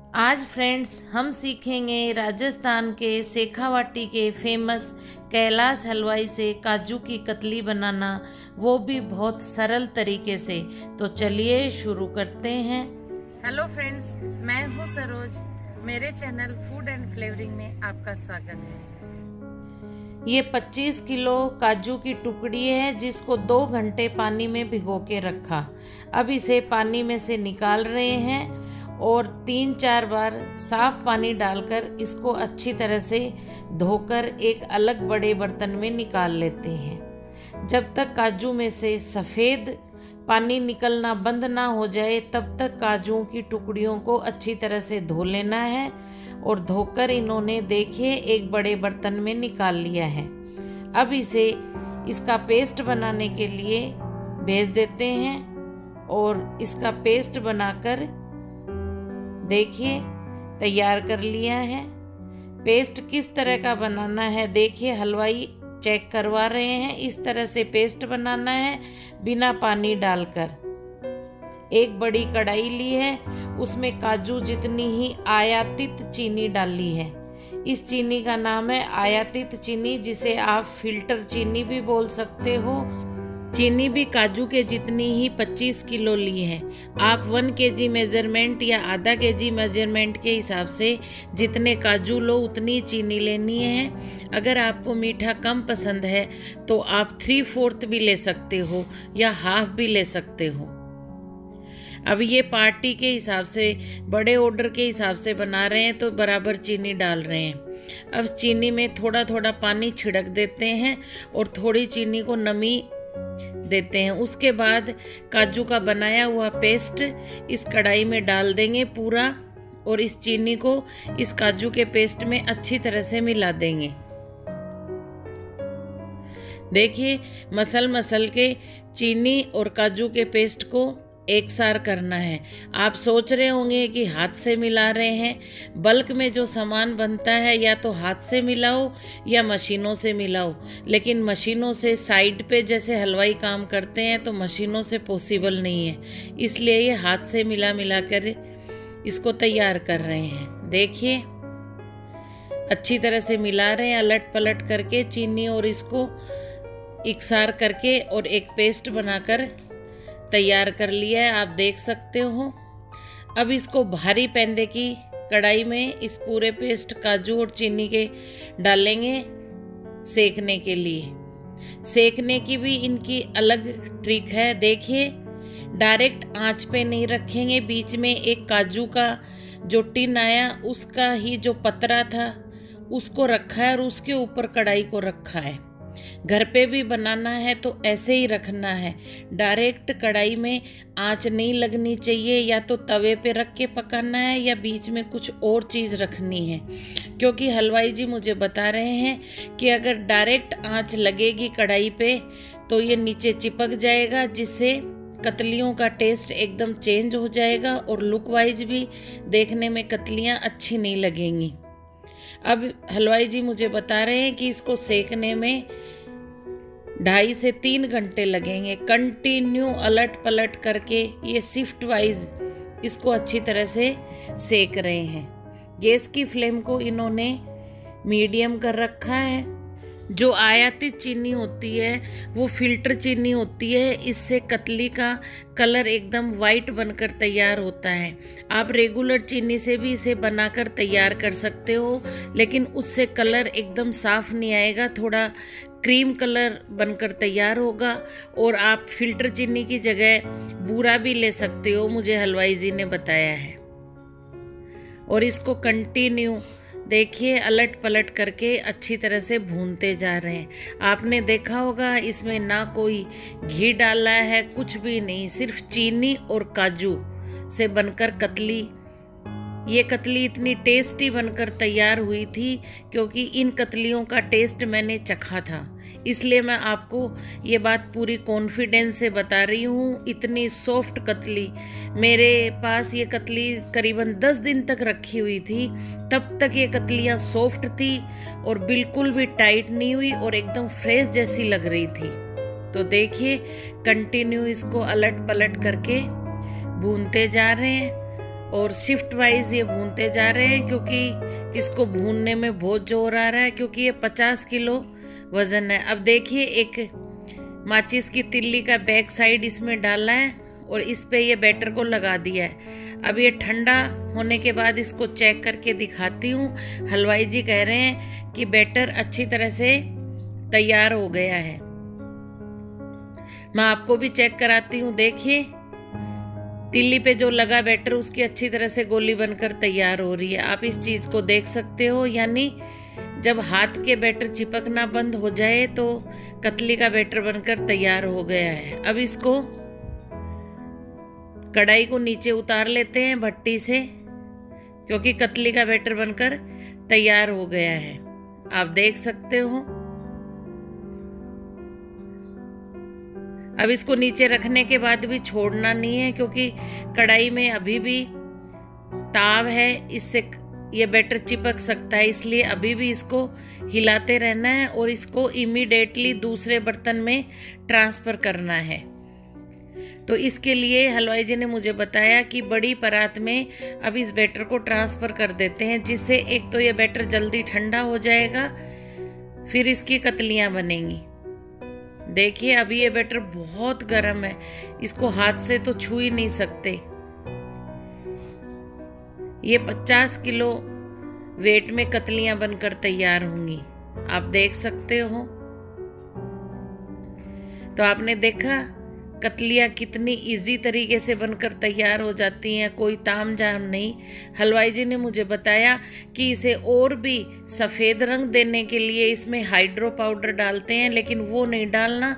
आज फ्रेंड्स हम सीखेंगे राजस्थान के शेखावाटी के फेमस कैलाश हलवाई से काजू की कतली बनाना, वो भी बहुत सरल तरीके से। तो चलिए शुरू करते हैं। हेलो फ्रेंड्स, मैं हूँ सरोज। मेरे चैनल फूड एंड फ्लेवरिंग में आपका स्वागत है। ये 25 किलो काजू की टुकड़ी है जिसको 2 घंटे पानी में भिगो के रखा। अब इसे पानी में से निकाल रहे हैं और 3-4 बार साफ पानी डालकर इसको अच्छी तरह से धोकर एक अलग बड़े बर्तन में निकाल लेते हैं। जब तक काजू में से सफ़ेद पानी निकलना बंद ना हो जाए तब तक काजू की टुकड़ियों को अच्छी तरह से धो लेना है। और धोकर इन्होंने देखिए एक बड़े बर्तन में निकाल लिया है। अब इसे इसका पेस्ट बनाने के लिए भेज देते हैं और इसका पेस्ट बनाकर देखिए तैयार कर लिया है। पेस्ट किस तरह का बनाना है देखिए, हलवाई चेक करवा रहे हैं। इस तरह से पेस्ट बनाना है बिना पानी डालकर। एक बड़ी कढ़ाई ली है, उसमें काजू जितनी ही आयातित चीनी डाली है। इस चीनी का नाम है आयातित चीनी, जिसे आप फिल्टर चीनी भी बोल सकते हो। चीनी भी काजू के जितनी ही 25 किलो ली है। आप 1 kg मेजरमेंट या आधा kg मेजरमेंट के हिसाब से जितने काजू लो उतनी चीनी लेनी है। अगर आपको मीठा कम पसंद है तो आप 3/4 भी ले सकते हो या हाफ भी ले सकते हो। अब ये पार्टी के हिसाब से, बड़े ऑर्डर के हिसाब से बना रहे हैं तो बराबर चीनी डाल रहे हैं। अब चीनी में थोड़ा थोड़ा पानी छिड़क देते हैं और थोड़ी चीनी को नमी देते हैं। उसके बाद काजू का बनाया हुआ पेस्ट इस कढ़ाई में डाल देंगे पूरा, और इस चीनी को इस काजू के पेस्ट में अच्छी तरह से मिला देंगे। देखिए मसल के चीनी और काजू के पेस्ट को एक सार करना है। आप सोच रहे होंगे कि हाथ से मिला रहे हैं। बल्क में जो सामान बनता है या तो हाथ से मिलाओ या मशीनों से मिलाओ, लेकिन मशीनों से साइड पे जैसे हलवाई काम करते हैं तो मशीनों से पॉसिबल नहीं है, इसलिए ये हाथ से मिला कर इसको तैयार कर रहे हैं। देखिए अच्छी तरह से मिला रहे हैं अलट पलट करके चीनी और इसको इकसार करके, और एक पेस्ट बनाकर तैयार कर लिया है, आप देख सकते हो। अब इसको भारी पैंदे की कढ़ाई में इस पूरे पेस्ट काजू और चीनी के डालेंगे सेकने के लिए। सेकने की भी इनकी अलग ट्रिक है। देखिए डायरेक्ट आंच पे नहीं रखेंगे, बीच में एक काजू का जो टिन आया उसका ही जो पतरा था उसको रखा है और उसके ऊपर कढ़ाई को रखा है। घर पे भी बनाना है तो ऐसे ही रखना है, डायरेक्ट कढ़ाई में आंच नहीं लगनी चाहिए। या तो तवे पे रख के पकाना है या बीच में कुछ और चीज़ रखनी है, क्योंकि हलवाई जी मुझे बता रहे हैं कि अगर डायरेक्ट आंच लगेगी कढ़ाई पे तो ये नीचे चिपक जाएगा, जिससे कतलियों का टेस्ट एकदम चेंज हो जाएगा और लुक वाइज भी देखने में कतलियाँ अच्छी नहीं लगेंगी। अब हलवाई जी मुझे बता रहे हैं कि इसको सेकने में 2.5 से 3 घंटे लगेंगे। कंटिन्यू अलट पलट करके ये शिफ्ट वाइज इसको अच्छी तरह से सेक रहे हैं। गैस की फ्लेम को इन्होंने मीडियम कर रखा है। जो आयातित चीनी होती है वो फिल्टर चीनी होती है, इससे कतली का कलर एकदम वाइट बनकर तैयार होता है। आप रेगुलर चीनी से भी इसे बनाकर तैयार कर सकते हो, लेकिन उससे कलर एकदम साफ नहीं आएगा, थोड़ा क्रीम कलर बनकर तैयार होगा। और आप फिल्टर चीनी की जगह बूरा भी ले सकते हो, मुझे हलवाई जी ने बताया है। और इसको कंटिन्यू देखिए अलट पलट करके अच्छी तरह से भूनते जा रहे हैं। आपने देखा होगा इसमें ना कोई घी डाला है, कुछ भी नहीं, सिर्फ चीनी और काजू से बनकर कतली। ये कतली इतनी टेस्टी बनकर तैयार हुई थी क्योंकि इन कतलियों का टेस्ट मैंने चखा था, इसलिए मैं आपको ये बात पूरी कॉन्फिडेंस से बता रही हूँ। इतनी सॉफ्ट कतली, मेरे पास ये कतली करीबन 10 दिन तक रखी हुई थी, तब तक ये कतलियाँ सॉफ्ट थी और बिल्कुल भी टाइट नहीं हुई और एकदम फ्रेश जैसी लग रही थी। तो देखिए कंटिन्यू इसको अलट पलट करके भूनते जा रहे हैं। और शिफ्ट वाइज ये भूनते जा रहे हैं, क्योंकि इसको भूनने में बहुत जोर आ रहा है, क्योंकि ये 50 किलो वजन है। अब देखिए, एक माचिस की तिल्ली का बैक साइड इसमें डाला है और इस पे ये बैटर को लगा दिया है। अब ये ठंडा होने के बाद इसको चेक करके दिखाती हूँ। हलवाई जी कह रहे हैं कि बैटर अच्छी तरह से तैयार हो गया है। मैं आपको भी चेक कराती हूँ। देखिए, तिल्ली पे जो लगा बैटर उसकी अच्छी तरह से गोली बनकर तैयार हो रही है। आप इस चीज को देख सकते हो, यानी जब हाथ के बैटर चिपकना बंद हो जाए तो कतली का बैटर बनकर तैयार हो गया है। अब इसको कढ़ाई को नीचे उतार लेते हैं भट्टी से, क्योंकि कतली का बैटर बनकर तैयार हो गया है। आप देख सकते हो। अब इसको नीचे रखने के बाद भी छोड़ना नहीं है, क्योंकि कढ़ाई में अभी भी ताव है, इससे ये बैटर चिपक सकता है। इसलिए अभी भी इसको हिलाते रहना है और इसको इमीडिएटली दूसरे बर्तन में ट्रांसफ़र करना है। तो इसके लिए हलवाई जी ने मुझे बताया कि बड़ी परात में अब इस बैटर को ट्रांसफ़र कर देते हैं, जिससे एक तो ये बैटर जल्दी ठंडा हो जाएगा, फिर इसकी कतलियाँ बनेंगी। देखिए, अभी ये बैटर बहुत गर्म है, इसको हाथ से तो छू ही नहीं सकते। ये 50 किलो वेट में कतलियां बनकर तैयार होंगी। आप देख सकते हो। तो आपने देखा कतलियां कितनी इजी तरीके से बनकर तैयार हो जाती हैं, कोई ताम झाम नहीं। हलवाई जी ने मुझे बताया कि इसे और भी सफ़ेद रंग देने के लिए इसमें हाइड्रो पाउडर डालते हैं, लेकिन वो नहीं डालना,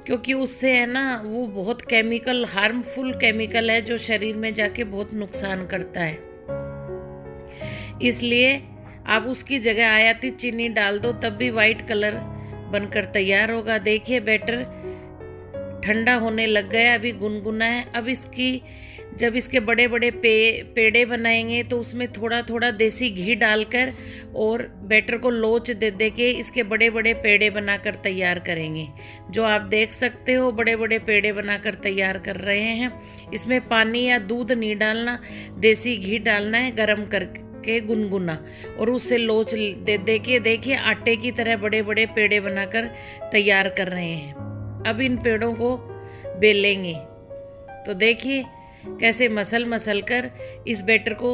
क्योंकि उससे है ना, वो बहुत केमिकल, हार्मफुल केमिकल है जो शरीर में जाके बहुत नुकसान करता है। इसलिए आप उसकी जगह आयातित चीनी डाल दो, तब भी वाइट कलर बनकर तैयार होगा। देखिए, बैटर ठंडा होने लग गया, अभी गुनगुना है। अब जब इसके बड़े बड़े पेड़े बनाएंगे तो उसमें थोड़ा थोड़ा देसी घी डालकर और बैटर को लोच दे के इसके बड़े बड़े पेड़े बनाकर तैयार करेंगे। जो आप देख सकते हो, बड़े बड़े पेड़े बनाकर तैयार कर रहे हैं। इसमें पानी या दूध नहीं डालना, देसी घी डालना है गरम करके गुनगुना, और उससे लोच दे के देखिए आटे की तरह बड़े बड़े पेड़े बनाकर तैयार कर रहे हैं। अब इन पेड़ों को बेलेंगे। तो देखिए कैसे मसल कर इस बैटर को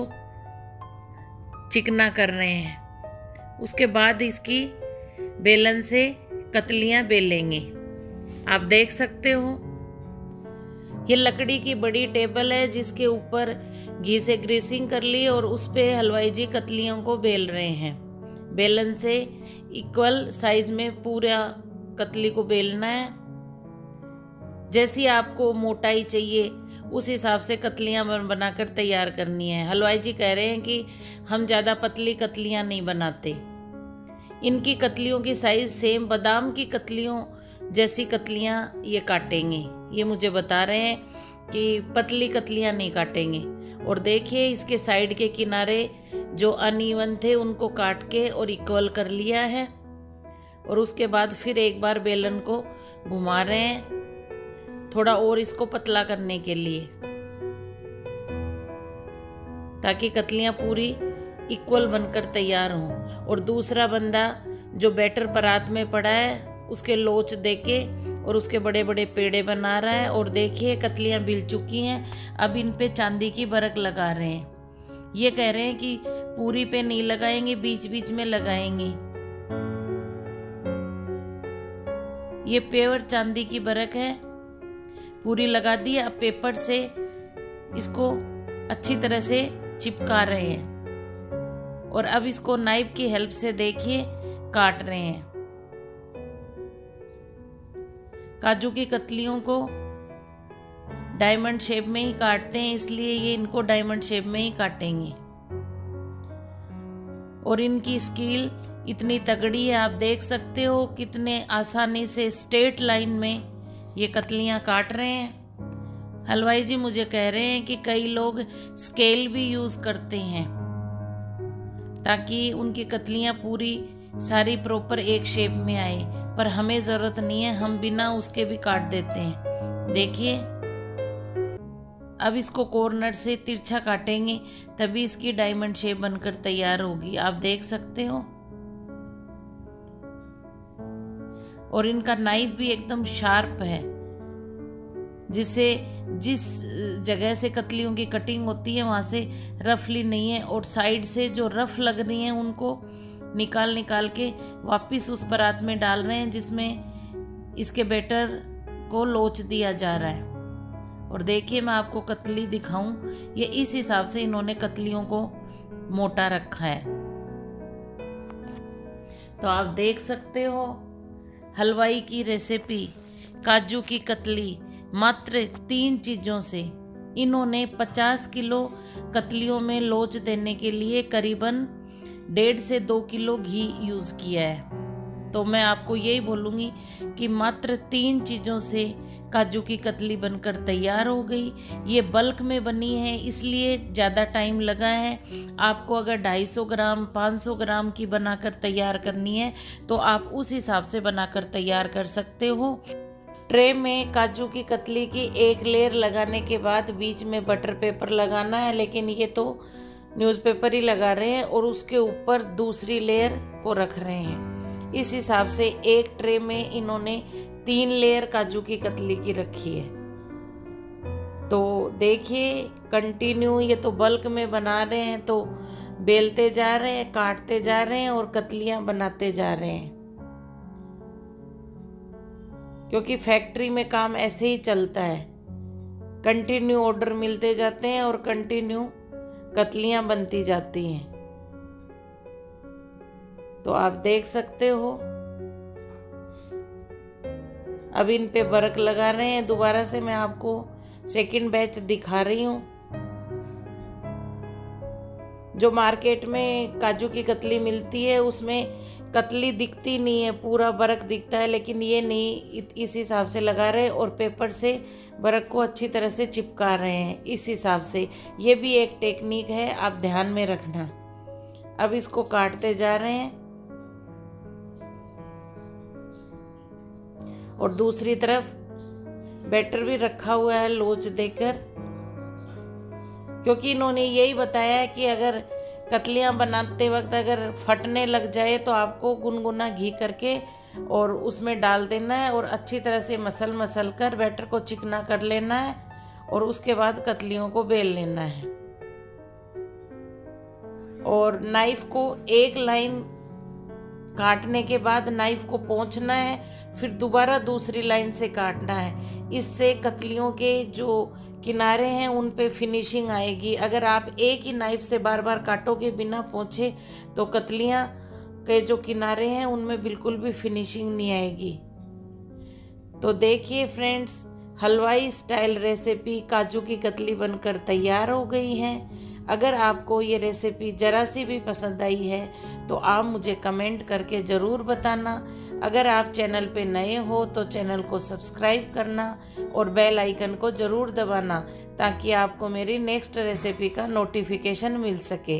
चिकना कर रहे हैं। उसके बाद इसकी बेलन से कतलियां बेलेंगे। आप देख सकते हो, ये लकड़ी की बड़ी टेबल है जिसके ऊपर घी से ग्रीसिंग कर ली और उस पे हलवाई जी कतलियों को बेल रहे हैं। बेलन से इक्वल साइज में पूरा कतली को बेलना है। जैसी आपको मोटाई चाहिए उस हिसाब से कतलियाँ बनाकर तैयार करनी है। हलवाई जी कह रहे हैं कि हम ज़्यादा पतली कतलियाँ नहीं बनाते। इनकी कतलियों की साइज़ सेम बादाम की कतलियों जैसी कतलियाँ ये काटेंगे। ये मुझे बता रहे हैं कि पतली कतलियाँ नहीं काटेंगे। और देखिए, इसके साइड के किनारे जो अनइवन थे उनको काट के और इक्वल कर लिया है। और उसके बाद फिर एक बार बेलन को घुमा रहे हैं, थोड़ा और इसको पतला करने के लिए, ताकि कतलियां पूरी इक्वल बनकर तैयार हों। और दूसरा बंदा जो बैटर परात में पड़ा है उसके लोच देके और उसके बड़े बड़े पेड़े बना रहा है। और देखिए कतलियां बिल चुकी हैं। अब इन पे चांदी की बरक लगा रहे हैं। ये कह रहे हैं कि पूरी पे नहीं लगाएंगे, बीच बीच में लगाएंगे। ये प्योर चांदी की बरक है, पूरी लगा दी। अब पेपर से इसको अच्छी तरह से चिपका रहे हैं और अब इसको नाइफ की हेल्प से देखिए काट रहे हैं। काजू की कतलियों को डायमंड शेप में ही काटते हैं, इसलिए ये इनको डायमंड शेप में ही काटेंगे। और इनकी स्किल इतनी तगड़ी है, आप देख सकते हो कितने आसानी से स्ट्रेट लाइन में ये कतलियां काट रहे हैं। हलवाई जी मुझे कह रहे हैं कि कई लोग स्केल भी यूज करते हैं ताकि उनकी कतलियां पूरी सारी प्रॉपर एक शेप में आए, पर हमें ज़रूरत नहीं है, हम बिना उसके भी काट देते हैं। देखिए, अब इसको कॉर्नर से तिरछा काटेंगे, तभी इसकी डायमंड शेप बनकर तैयार होगी। आप देख सकते हो। और इनका नाइफ भी एकदम शार्प है, जिससे जिस जगह से कतलियों की कटिंग होती है वहाँ से रफली नहीं है, और साइड से जो रफ लग रही हैं उनको निकाल के वापस उस परात में डाल रहे हैं, जिसमें इसके बैटर को लोच दिया जा रहा है। और देखिए, मैं आपको कतली दिखाऊं, ये इस हिसाब से इन्होंने कतलियों को मोटा रखा है। तो आप देख सकते हो, हलवाई की रेसिपी काजू की कतली मात्र 3 चीज़ों से। इन्होंने 50 किलो कतलियों में लोच देने के लिए करीबन 1.5 से 2 किलो घी यूज़ किया है। तो मैं आपको यही बोलूँगी कि मात्र 3 चीज़ों से काजू की कतली बनकर तैयार हो गई। ये बल्क में बनी है, इसलिए ज़्यादा टाइम लगा है। आपको अगर 250 ग्राम 500 ग्राम की बनाकर तैयार करनी है तो आप उस हिसाब से बनाकर तैयार कर सकते हो। ट्रे में काजू की कतली की एक लेयर लगाने के बाद बीच में बटर पेपर लगाना है, लेकिन ये तो न्यूज़पेपर ही लगा रहे हैं और उसके ऊपर दूसरी लेयर को रख रहे हैं। इस हिसाब से एक ट्रे में इन्होंने 3 लेयर काजू की कतली की रखी है। तो देखिए, कंटिन्यू ये तो बल्क में बना रहे हैं, तो बेलते जा रहे हैं, काटते जा रहे हैं और कतलियां बनाते जा रहे हैं, क्योंकि फैक्ट्री में काम ऐसे ही चलता है। कंटिन्यू ऑर्डर मिलते जाते हैं और कंटिन्यू कतलियां बनती जाती हैं। तो आप देख सकते हो, अब इन पे बर्क लगा रहे हैं। दोबारा से मैं आपको सेकंड बैच दिखा रही हूँ। जो मार्केट में काजू की कतली मिलती है उसमें कतली दिखती नहीं है, पूरा बर्क दिखता है, लेकिन ये नहीं, इस हिसाब से लगा रहे हैं और पेपर से बर्क को अच्छी तरह से चिपका रहे हैं इस हिसाब से। ये भी एक टेक्निक है, आप ध्यान में रखना। अब इसको काटते जा रहे हैं और दूसरी तरफ बैटर भी रखा हुआ है लोच देकर, क्योंकि इन्होंने यही बताया है कि अगर कतलियाँ बनाते वक्त अगर फटने लग जाए तो आपको गुनगुना घी करके और उसमें डाल देना है और अच्छी तरह से मसल कर बैटर को चिकना कर लेना है और उसके बाद कतलियों को बेल लेना है। और नाइफ को एक लाइन काटने के बाद नाइफ को पोंछना है, फिर दोबारा दूसरी लाइन से काटना है। इससे कतलियों के जो किनारे हैं उन पे फिनिशिंग आएगी। अगर आप एक ही नाइफ से बार बार काटोगे बिना पोंछे तो कतलियाँ के जो किनारे हैं उनमें बिल्कुल भी फिनिशिंग नहीं आएगी। तो देखिए फ्रेंड्स, हलवाई स्टाइल रेसिपी काजू की कतली बनकर तैयार हो गई हैं। अगर आपको ये रेसिपी ज़रा सी भी पसंद आई है तो आप मुझे कमेंट करके ज़रूर बताना। अगर आप चैनल पे नए हो तो चैनल को सब्सक्राइब करना और बेल आइकन को ज़रूर दबाना, ताकि आपको मेरी नेक्स्ट रेसिपी का नोटिफिकेशन मिल सके।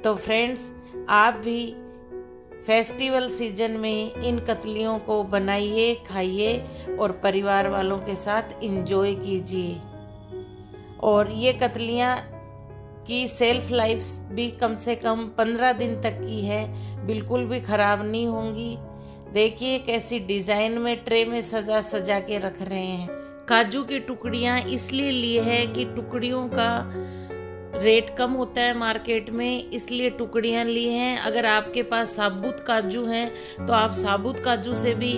तो फ्रेंड्स, आप भी फेस्टिवल सीजन में इन कतलियों को बनाइए, खाइए और परिवार वालों के साथ एंजॉय कीजिए। और ये कतलियाँ की सेल्फ लाइफ भी कम से कम 15 दिन तक की है, बिल्कुल भी ख़राब नहीं होंगी। देखिए कैसी डिज़ाइन में ट्रे में सजा के रख रहे हैं। काजू की टुकड़ियाँ इसलिए लिए है कि टुकड़ियों का रेट कम होता है मार्केट में, इसलिए टुकड़ियाँ ली हैं। अगर आपके पास साबुत काजू हैं तो आप साबुत काजू से भी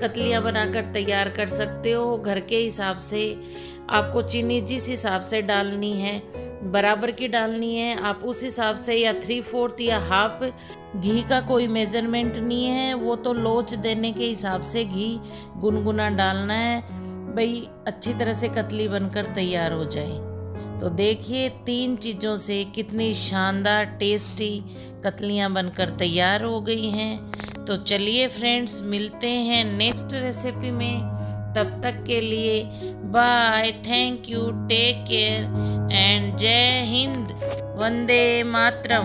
कतलियाँ बनाकर तैयार कर सकते हो। घर के हिसाब से आपको चीनी जिस हिसाब से डालनी है, बराबर की डालनी है, आप उस हिसाब से, या 3/4 या हाफ। घी का कोई मेजरमेंट नहीं है, वो तो लोच देने के हिसाब से घी गुनगुना डालना है भाई, अच्छी तरह से कतली बनकर तैयार हो जाए। तो देखिए 3 चीज़ों से कितनी शानदार टेस्टी कतलियाँ बनकर तैयार हो गई हैं। तो चलिए फ्रेंड्स, मिलते हैं नेक्स्ट रेसिपी में। तब तक के लिए bye, thank you, take care and जय हिंद, वंदे मातरम।